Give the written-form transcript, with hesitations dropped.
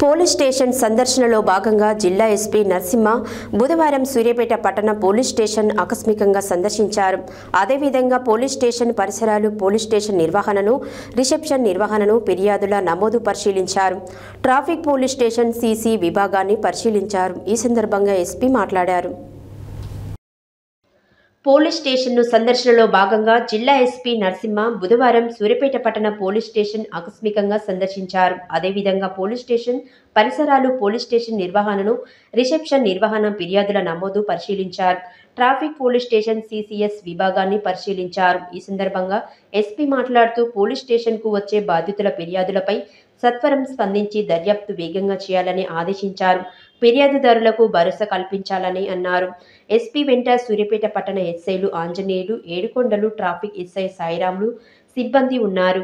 Police station సందర్శనలో భాగంగా జిల్లా SP Narasimha బుధవారం సూర్యాపేట పట్టణ పోలీస్ స్టేషన్ ఆకస్మికంగా సందర్శించారు. అదేవిధంగా పోలీస్ స్టేషన్ పరిసరాలు, పోలీస్ స్టేషన్ నిర్వహణను, రిసెప్షన్ నిర్వహణను, ఫిర్యాదుల నమోదు పరిశీలించారు. ట్రాఫిక్ పోలీస్ స్టేషన్ సీసీ విభాగాన్ని పరిశీలించారు. ఈ సందర్భంగా ఎస్పీ మాట్లాడారు. పోలీస్ స్టేషన్ను సందర్శనలో భాగంగా జిల్లా ఎస్పీ నరసింహ బుధవారం సూర్యాపేట పట్టణ పోలీస్ స్టేషన్ ఆకస్మికంగా సందర్శించారు. అదేవిధంగా పోలీస్ స్టేషన్ పరిసరాలు, పోలీస్ స్టేషన్ నిర్వహణను, రిసెప్షన్ నిర్వహణ, ఫిర్యాదుల నమోదు పరిశీలించారు. ట్రాఫిక్ పోలీస్ స్టేషన్ సిసిఎస్ విభాగాన్ని పరిశీలించారు. ఈ సందర్భంగా ఎస్పీ మాట్లాడుతూ పోలీస్ స్టేషన్కు వచ్చే బాధితుల ఫిర్యాదులపై సత్వరం స్పందించి దర్యాప్తు వేగంగా చేయాలని ఆదేశించారు. ఫిర్యాదుదారులకు భరోసా కల్పించాలని అన్నారు. ఎస్పీ వెంట సూర్యాపేట పట్టణ ఎస్ఐలు ఆంజనేయులు, ఏడుకొండలు, ట్రాఫిక్ ఎస్ఐ సాయిరాములు సిబ్బంది ఉన్నారు.